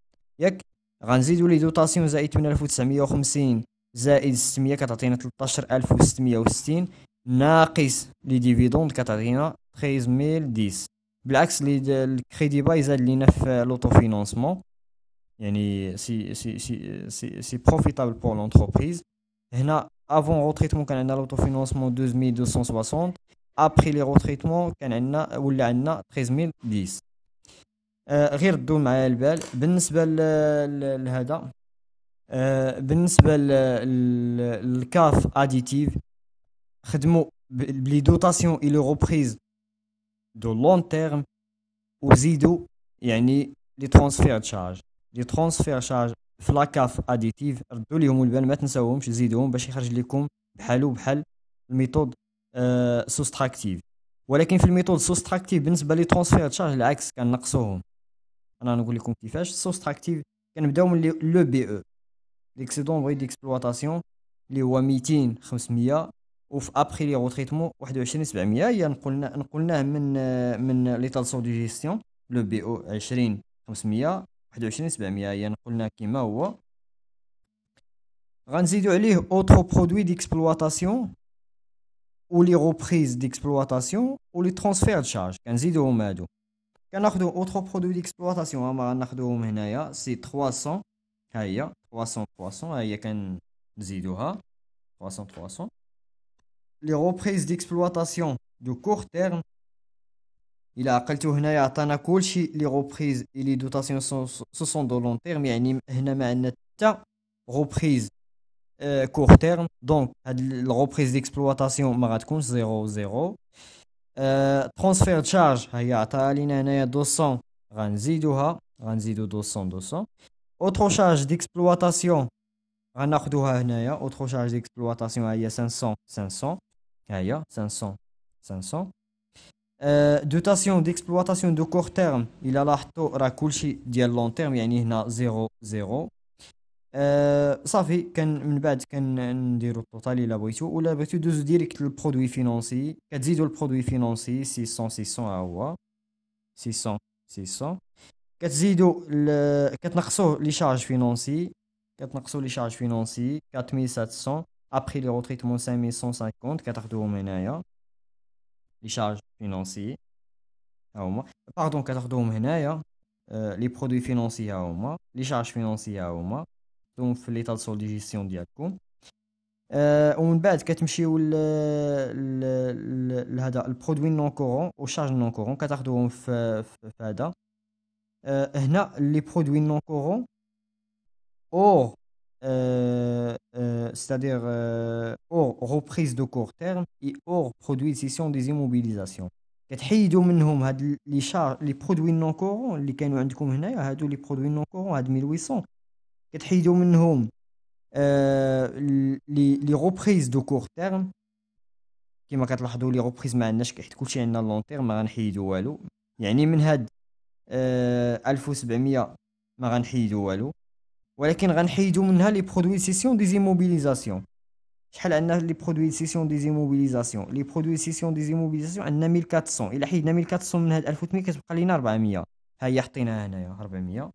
ياك. غنزيدو لي دوتاسيون زائد 8950 زائد 600 كتعطينا 13660 ناقص لي ديفيدوند كتعطينا 13010. بالعكس الكريدي باي زاد لينا في لوتو فينانسمون، يعني سي بروفيتابل بور لونتربريز. هنا افون روتريتمون كان عندنا لوتو فينانسمون 2260، ابخي لي روتريتمون كان عندنا ولا عندنا 13010. غير ردوا معايا البال بالنسبه لهذا. بالنسبه للكاف اديتيف خدموا بلي دوتاسيون اي لو ريبريز دو لون تيرم وزيدوا يعني لي ترونسفير تشارج. لي ترونسفير تشارج في لاكاف اديتيف ردوا ليهم البال ما تنساوهمش، زيدوهم باش يخرج لكم بحالو بحال الميثود سوستراكتيف. ولكن في الميثود سوستراكتيف بالنسبه لي ترونسفير تشارج العكس كنقصوهم. انا نقول لكم كيفاش. سوستراكتيف كنبداو من لو بي او. ليكسيدون بري ديكسبلواتاسيون اللي هو 200 500 وفي ابخي لي روتريتمون 21 700 هي نقولناه من ليطال سور دو جيستيون لو بي او 20 500 21 700 هي نقولنا كيما هو. غنزيدو عليه اوترو برودوي ديكسبلواتاسيون و لي روبريز ديكسبلواتاسيون و لي ترانسفير دشارج كنزيدوهم هادو. كناخدو اوترو برودوي ديكسبلواتاسيون هما غناخدوهم هنايا سي 300 ها هي 300 ها هي كنزيدوها 300. لي روبريز ديكسبلواتاسيون دو كور تيرم الى عقلتو هنايا عطانا كلشي لي روبريز اي لي دوتاسيون سون دو لون تيرم، يعني هنا ما عندنا حتى روبريز كور تيرم. دونك هاد الروبريز ديكسبلواتاسيون ما غتكونش 0 ترانسفير تشارج هي عطاها لينا هنايا 200 غنزيدو 200. اوترو شارج ديكسبلواتاسيون غناخدوها هنايا اوترو شارج ديكسبلواتاسيون هي 500 ها هي 500. دوتاسيون ديكسبلواتاسيون دو كور تيرم الى لاحظتو راه كلشي ديال لون تيرم، يعني هنا 0. صافي كان من بعد كنديرو التوتال الى بغيتو، ولا بغيتو دوزو ديريكت للبرودوي فينونسي كتزيدو البرودوي فينونسي 600 ها هو 600. كتزيدو كتنقصوه لي شارج فينونسي 4700 ابخي لي روتريتمون 5150 كتاخدوهم هنايا لي شارج فينونسي ها هما باردون كتاخدوهم هنايا لي برودوي فينونسي ها هما لي شارج فينونسي ها هما دونك في ليطال سول دي جيستيون ديالكم. ومن بعد كتمشيو لهذا البرودوي نون كورون و شارج نون كورون كتاخدوهم في هذا هنا لي برودوي نون كورون اور c'est-à-dire hors reprise de court terme et hors produit de cession des immobilisations. كتحيدوا منهم هاد لي برودوي نون كورون اللي كانوا عندكم هنايا، هادو لي برودوي نون كورون هاد 1800 كتحيدوا منهم لي روبريز دو كور تيرم. كما كتلاحظوا لي روبريز ما عندناش حيت كلشي عندنا لون تيرم ما غنحيدوا والو، يعني من هاد 1700 ما غنحيدوا والو، ولكن غنحيدوا منها لي برودوي سيسيون دي زيموبيليزاسيون. شحال عندنا لي برودوي سيسيون دي زيموبيليزاسيون؟ لي برودوي سيسيون دي زيموبيليزاسيون عندنا 1400. الا حيدنا 1400 من هاد 1800 كتبقى لينا 400. ها هي حطيناها هنايا 400.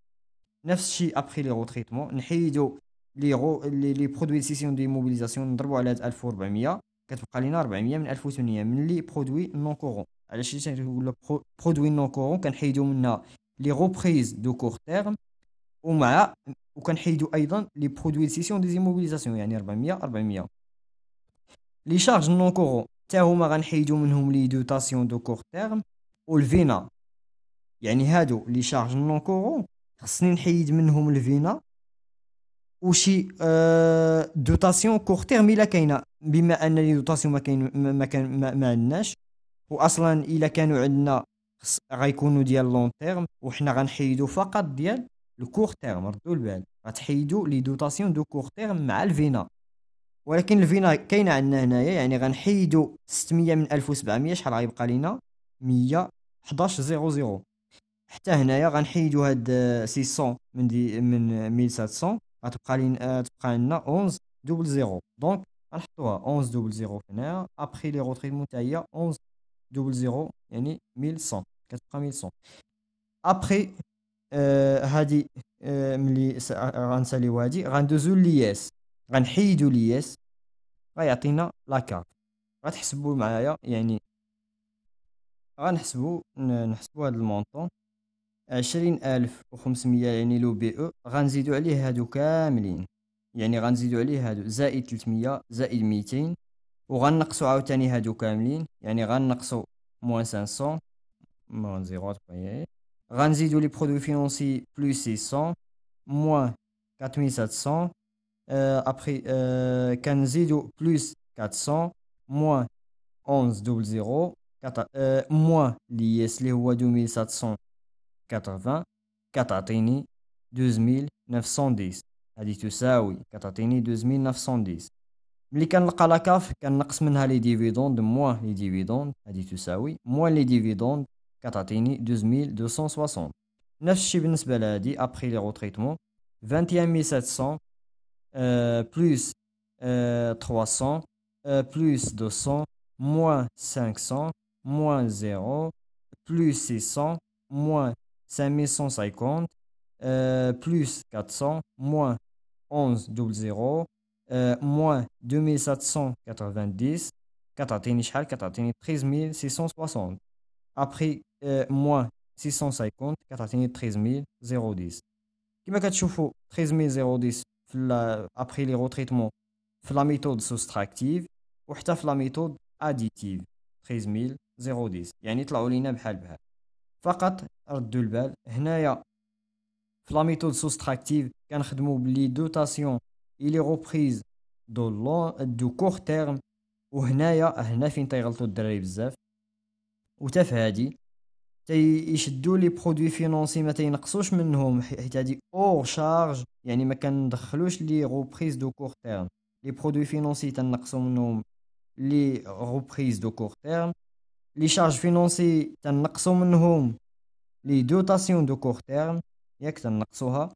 نفس الشيء ابخي لي روتريتمون نحيدوا لي برودوي سيسيون دي موبيليزاسيون نضربوا على هاد 1400 كتبقى لينا 400 من 1800 من لي برودوي نون كورون. علاش تنقول برودوي نون كورون؟ كنحيدوا منها لي روبريز دو كور تيرم وكنحيدوا ايضا لي برودوي سيسيون دي زيموبيليزاسيون، يعني 400. لي شارج نون كورون حتى هما غنحيدوا منهم لي دوتاسيون دو كور تيرم والفينا، يعني هادو لي شارج نون كورون خصني نحيد منهم الفينا وشي دوتاسيون كور تيرم الا كاينه، بما ان لي دوتاسيون ما عندناش، واصلا الا كانوا عندنا غيكونوا ديال لون تيرم وحنا غنحيدوا فقط ديال الكور تيرم. ردوا البال غتحيدوا لي دوتاسيون دو كور تيرم مع الفينا، ولكن الفينا كاينه عندنا هنايا، يعني غنحيدوا 600 من 1700 شحال غيبقى لينا 111.00. حتى هنايا غنحيدوا هاد 600 من 1700 غتبقى لينا تبقى عندنا 11.00. دونك غنحطوها 11.00 هنايا ابخي لي روتريتمون حتى هي 11.00 يعني 1100 كتبقى 1100. ابخي هادي ملي غنساليو هادي غندوزو لياس، غنحيدو لياس غيعطينا لاكارت. غتحسبوا معايا يعني غنحسبوا هاد المونطون 20500 يعني لو بي او غنزيدو عليه هادو كاملين، يعني غنزيدو عليه هادو زائد 300 زائد 200 وغنقصوا عاوتاني هادو كاملين، يعني غنقصوا موان 500 موان 0 غنزيدو لي برودوي فينونسي بلس 600 موان 4700 ابخي كنزيدو بلس 400 موان 11.00 موان لياس اللي هو 2780 كتعطيني 2910. هذه تساوي كتعطيني 2910. ملي كنلقى لاكاف كنقص منها لي ديفيدوند موان لي ديفيدوند، هذه تساوي موان لي ديفيدوند كتعطيني 2260. نفس الشيء بالنسبه لهادي ابخي لي روتريتمون 21700 plus 300, plus 200, moins 500, moins 0, plus 600, moins 5150, plus 400, moins 1100, moins 2790, كتعطيني شحال؟ كتعطيني 13660. après moins 650 كتعطيني 13010. كما كتشوفوا 13010 après les retraitements في لا ميثود سوستراكتيف وحتى في لا ميثود اديتيف 13010، يعني طلعوا لينا بحال بحال. فقط ردوا البال هنايا في لا ميثود سوستراكتيف كنخدموا بلي دوتاسيون إلي روبريز دو كور تيرم، وهنايا هنا فين تيغلطوا الدراري بزاف. وتا في هادي تيشدوا لي برودوي فينونسي ما تينقصوش منهم، حيت هادي اور شارج، يعني ما كندخلوش لي روبريز دو كور تيرم. لي برودوي فينونسي تنقصوا منهم لي روبريز دو كور تيرم، لي شارج فينونسي تنقصوا منهم لي دوتاسيون دو كور تيرم، ياك تنقصوها.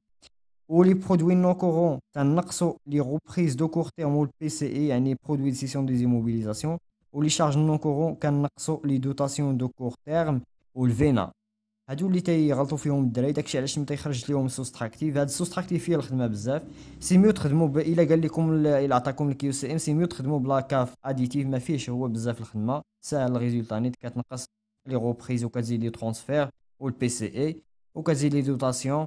ولي برودوي نو كورون تنقصوا لي روبريز دو كور تيرم والبي سي اي، يعني برودوي دي سيسيون دي زيموبيليزاسيون. ولي شارج نو كورون كنقصوا لي دوتاسيون دو كور تيرم والفينا. هادو اللي تيغلطوا فيهم الدراري، داكشي علاش ما تيخرج ليهم السوستراكتيف. هاد السوستراكتيف فيه الخدمه بزاف. سي ميو تخدموا الا قال لكم الا عطاكم الكيو سي ام، سي ميو تخدموا بلا كاف اديتيف، ما فيهش هو بزاف الخدمه، ساهل الريزولتا نيت. كتنقص لي روبريز وكتزيد لي ترونسفير والبي سي اي، وكتزيد لي دوتاسيون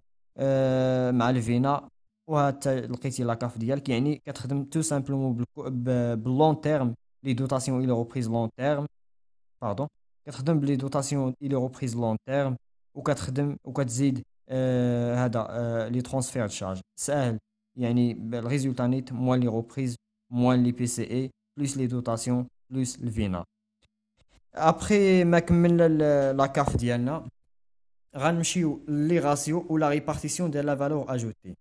مع الفينا، وهاد لقيتي لا كاف ديالك. يعني كتخدم تو سامبلومون باللون تيرم، لي دوتاسيون الى روبريز لون تيرم، باردون. كتخدم بلي دوتاسيون الى روبريز لون تيرم، وكتخدم وكتزيد هذا لي ترونسفير تشارج. ساهل، يعني الريزولتا نيت موان لي روبريز موان لي بي سي اي بلس لي دوتاسيون بلس الفينا. ابخي ما كملنا لا كاف ديالنا، غنمشيو لي راسيو ولا ريبارتيسيون ديال لا فالور اجوتي.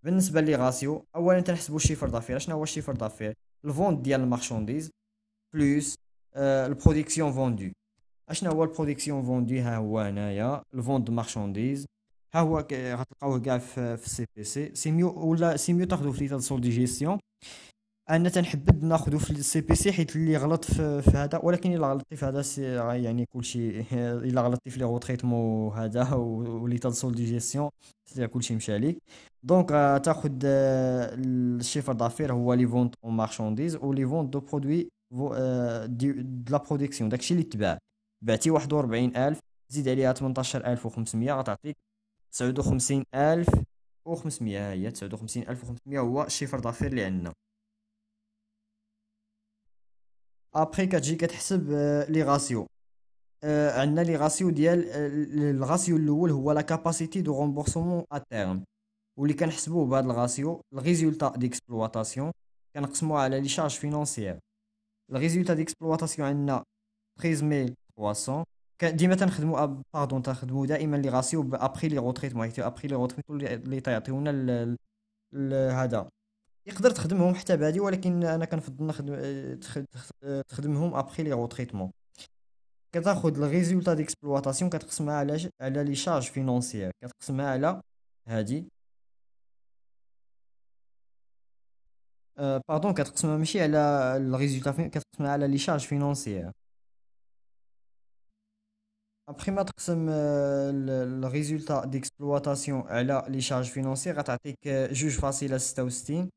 بالنسبه لي راسيو، اولا تنحسبوا الشيفر دافير. شنو هو الشيفر دافير؟ الفوند ديال المارشانديز بلس البرودكسيون فوندو. اشنا هو البرودكسيون فوندي؟ ها هو هنايا الفوند مارشانديز، ها هو غتلقاوه كاع في السي بي سي. سي ميو ولا سي ميو تاخذوا في ليطا سول دي جيستيون. انا تنحبذ ناخذوا في السي بي سي، حيت اللي غلط في هذا، ولكن الا غلطتي في هذا يعني كلشي الا غلطتي في لي روتريتمون هذا وليطا سول دي جيستيون كلشي مشى عليك. دونك تاخذ الشيفر دافير هو لي فونت اون مارشانديز و لي فونت دو برودوي دو لا برودكسيون. داكشي اللي تباع. بعتي 41000 زيد عليها 18500 غتعطيك 59500. ها هي 59500 هو الشيفر دافير اللي عندنا. ابخي كتجي كتحسب لي راسيو. عندنا لي راسيو ديال الراسيو الاول هو لا كاباسيتي دو رومبورسمون ا تيرم، واللي كنحسبوه بهذا الراسيو الريزولتا ديكسبلواتاسيون كنقسموه على لي شارج فينونسيير. الريزولتا ديكسبلواتاسيون عندنا 13300. ديما تنخدموا باردون تنخدموا دائما لي راسيو ابخي لي روتريتمون، حيت ابخي لي روتريتمون اللي تيعطيونا هذا. يقدر تخدمهم حتى بهادي، ولكن انا كنفضل نخدم تخدمهم ابخي لي روتريتمون. كتاخذ الريزولتا ديكسبلواتاسيون كتقسمها على لي شارج فينونسيير، كتقسمها على هادي باردون كتقسمها ماشي على الريزولتا، كتقسمها على لي شارج فينونسيير. ابخي ما تقسم الريزولتا ديكسبلواتاسيون على لي شارج فينونسيير غتعطيك 2.66.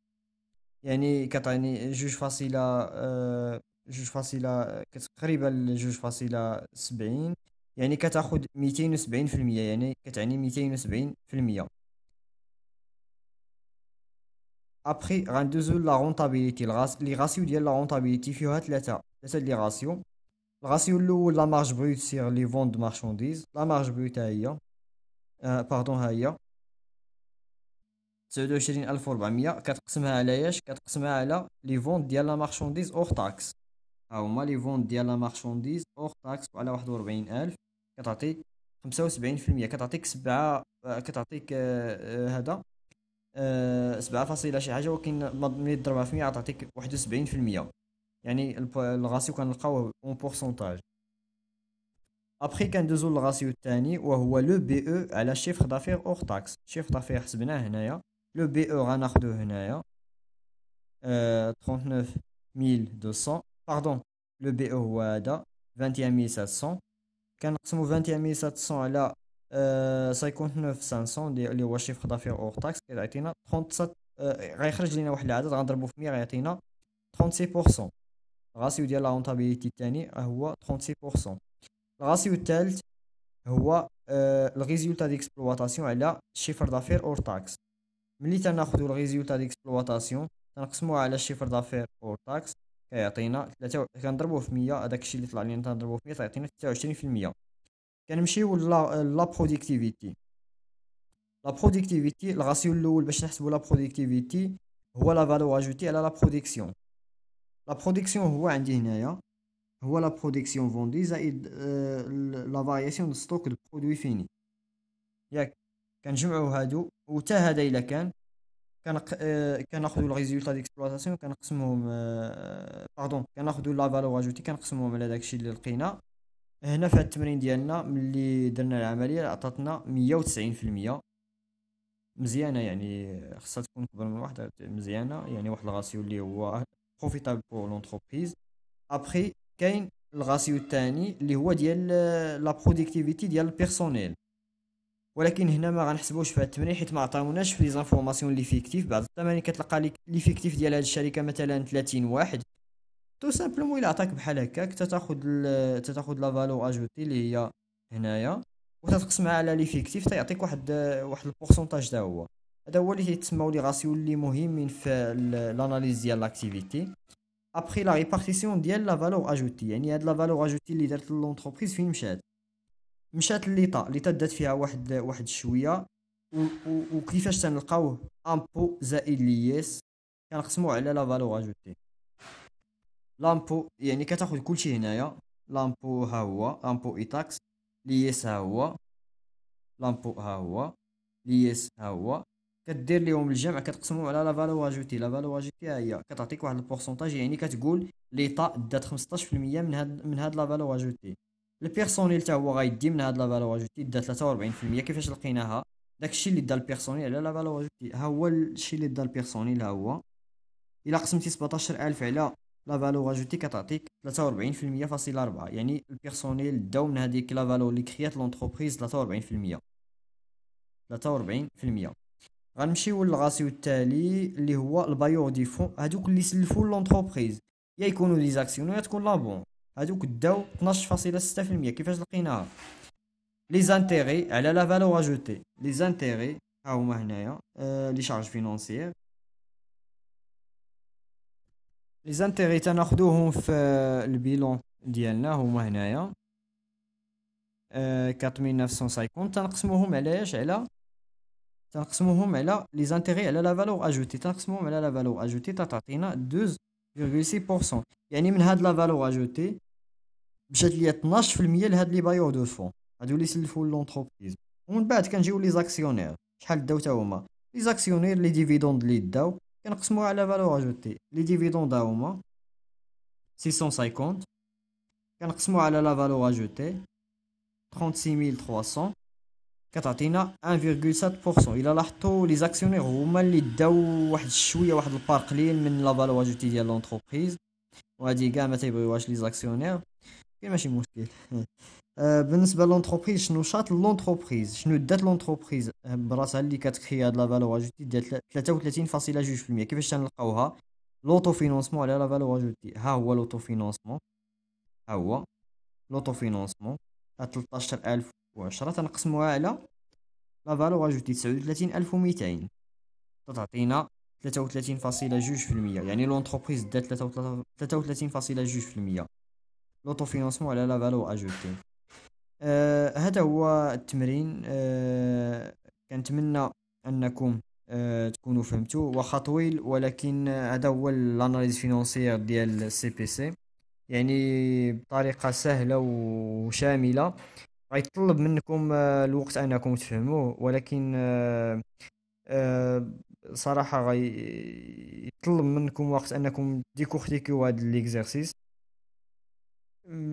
يعني كتعطيني 2.2 تقريبا 2.70، يعني كتاخد 270%، يعني كتعني 270%. ابخي غندوزو لا رونطابيليتي. لي راسيو ديال لا رونطابيليتي فيها ثلاثه لي راسيو. الراسيو الاول لا مارج بروت سير لي فون دو مارشانديز. لا مارج بروت ها هي باردون ها هي 29400. كتقسمها على ياش؟ كتقسمها على لي فون ديال لا مارشانديز اور تاكس. ها هما لي فون ديال لا مارشانديز اور تاكس على 41000 كتعطي 75%. كتعطيك 7 كتعطيك هذا 7 فاصلة شي حاجه، ولكن ملي تضربها في 100 غتعطيك 71%. يعني الراسيو كنلقاوه اون بورسونتاج. ابخي كندوزو للراسيو الثاني وهو لو بي او على شيفر دافير اور تاكس. شيفر دافير حسبناه هنايا، لو بي او غناخدوه هنايا. 39200. باردون، لو بي او هو هذا 21700. كنقسمو 21700 على 59500 اللي هو شيفر دافير اور تاكس، كيعطينا 37. غيخرج لينا واحد العدد غنضربو في 100 غيعطينا 36%. الراسيو ديال لا رونتابيليتي الثاني هو 36%. الراسيو الثالث هو الريزولتا ديكسبلواتاسيون على شيفر دافير اور تاكس. ملي تناخدو الريزولتا ديكسبلواتاسيون تنقسموها على الشيفر دافير اور تاكس، كيعطينا كنضربوه في 100. هذاك الشيء اللي طلع لينا تنضربوه في 100 تعطينا 23%. كنمشيو لا برودكتيفيتي. لا برودكتيفيتي الراسيو الاول باش نحسبوا لا برودكتيفيتي هو لا فالور اجوتي على لا برودكسيون. لا برودكسيون هو عندي هنايا هو لا برودكسيون فوندي زائد لا فارياسيون دو ستوك دو برودوي فيني. ياك كنجمعوا هادو وتا هذا الا كان كناخذوا الريزولتا ديكسبلوطاسيون كنقسموهم كناخذوا لا فالور اجوتي كنقسموهم على داكشي اللي لقينا هنا في هاد التمرين ديالنا. ملي درنا العمليه عطاتنا 190%. مزيانه يعني، خاصها تكون كبر من واحد، مزيانه يعني واحد الراسيو اللي هو بروفيتابل بور لونتربريز. ابخي كاين الراسيو الثاني اللي هو ديال لا برودكتيفيتي ديال البيرسونيل، ولكن هنا ما غنحسبوش في هاد التمرين حيت ما عطاوناش في لي زانفورماسيون لي فيكتيف. بعض التمارين كتلقى لي فيكتيف ديال هاد الشركه مثلا 30 واحد، تو سامبلومون الا عطاك بحال هكاك تاخذ لا فالور اجوتي اللي هي هنايا وتتقسمها على لي فيكتيف تيعطيك واحد البورسونتاج تا هو. هذا هو اللي تيتسموا لي راسيو اللي مهمين في لاناليز ديال لاكتيفيتي. ابخي لا ريبارتيسيون ديال لا فالور اجوتي، يعني هاد لا فالور اجوتي اللي دارت لونتربريز فين مشات ليطا دات فيها واحد شويه وكيفاش تنلقاوه امبو زائد ليس كنقسموه على لا فالور اجوتي. لامبو يعني كتاخذ كلشي هنايا، لامبو ها هو امبو اي تاكس، ليس ها هو، لامبو ها هو، ليس ها هو، كدير ليهم الجمع كتقسمهم على لا فالور اجوتي. لا فالور اجوتي ها هي كتعطيك واحد البورسونتاج، يعني كتقول ليطا دات 15% من هاد لا فالور اجوتي. البيرسونيل حتى هو غيدي من هاد لا فالور اجوتي دا 43%. كيفاش لقيناها؟ داكشي اللي دا البيرسونيل على لا فالور اجوتي ها هو الشيء اللي دا البيرسونيل ها هو. الا قسمتي 17000 على لا فالور اجوتي كتعطيك 43.4%. يعني البيرسونيل داو من هذيك لا فالور اللي كريات لونتربريز 43%. 43%. غنمشيو للغاسيو التالي اللي هو البايور دي فون، هادوك اللي سلفوا لونتربريز يا يكونوا لي زاكسيون يا تكون لابون. هادوك داو 12.6%. كيفاش لقيناها؟ لي زانتيغي على لا فالور اجوتي. لي زانتيغي ها هما هنايا لي شارج فينونسيير. لي زانتيغي تناخدوهم في البيلون ديالنا هما هنايا 4950. تنقسموهم على لي زانتيغي على لا فالور اجوتي. تنقسموهم على لا فالور اجوتي تعطينا 2.6%. يعني من هاد لا فالور اجوتي مشات ليا 12% لهاد لي بايور دو فون هادو اللي سلفوا لونتربريز. ومن بعد كنجيو لي زاكسيونير شحال داو تا هما. لي زاكسيونير لي ديفيدوند اللي داو كنقسموها على فالور اجوتي. لي ديفيدوند هما 650 كنقسموها على لا فالور اجوتي 36300 كتعطينا 1.7%. الا لاحظتوا لي زاكسيونير هما اللي داو واحد شويه واحد البار قليل من لا فالور اجوتي ديال لونتربريز، وهادي كاع ما تيبغيوهاش لي زاكسيونير، كاين ماشي مشكل. بالنسبه لونتربريز شنو شاط لونتربريز، شنو دات لونتربريز براسها اللي كتكري هاد لا فالور اجوتي ديال 33.2%. كيفاش تنلقاوها؟ لوطو فينونسمون على لا فالور اجوتي. ها هو لوطو فينونسمون، ها هو لوطو فينونسمون 13010 تنقسموها على لا فالور اجوتي 39200 تعطينا 33.2%. يعني لونتربريز دات 33.2% لوطو فينونسمون على لا فالور اجوتي. هذا هو التمرين. كنتمنى انكم تكونوا فهمتوا، واخا طويل ولكن هذا هو الاناليز فينونسيير ديال سي بي سي، يعني بطريقه سهله وشامله. غيطلب منكم الوقت انكم تفهموه، ولكن صراحه غيطلب منكم وقت انكم ديكورتيكيو هذا ليكزارسيس.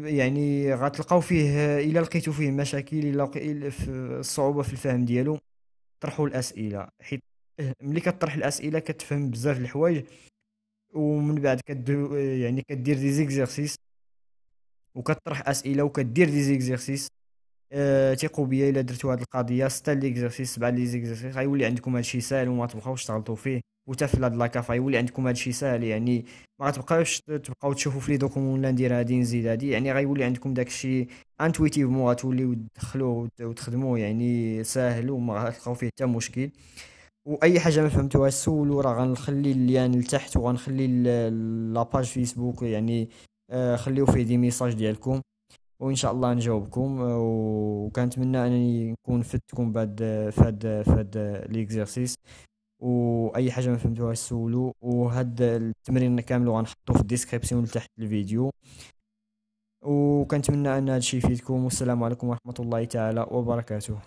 يعني غتلقاو فيه الا لقيتو فيه مشاكل الا الصعوبه في الفهم ديالو طرحوا الاسئله، حيت ملي كطرح الاسئله كتفهم بزاف الحوايج ومن بعد يعني كدير دي زيكزيرسيس وكطرح اسئله وكدير دي زيكزيرسيس. ثقوا بيا الا درتو هاد القضيه 6 ليكزرسيس 7 لي زيكزرسيس غيولي عندكم هادشي ساهل وما تبقاوش تغلطوا فيه. وتا في هاد لاكاف غيولي عندكم هادشي ساهل، يعني ما غتبقاوش تبقاو تشوفوا في لي دوكومون لا ندير هادي نزيد هادي، يعني غيولي عندكم داكشي انتويتيفمون غتوليو تدخلوه وتخدموه يعني ساهل وما غتلقاو فيه حتى مشكل. واي حاجه ما فهمتوهاش سولوا، راه غنخلي اللين لتحت وغنخلي لاباج فيسبوك يعني خليو فيه دي ميساج ديالكم وان شاء الله نجاوبكم. وكنتمنى انني نكون فدتكم بعد فهاد ليكزيرسيس. واي حاجه ما فهمتوهاش سولوا، وهاد التمرين كامل غنحطوه في الديسكريبسيون تحت الفيديو. وكنتمنى ان هادشي يفيدكم، والسلام عليكم ورحمه الله تعالى وبركاته.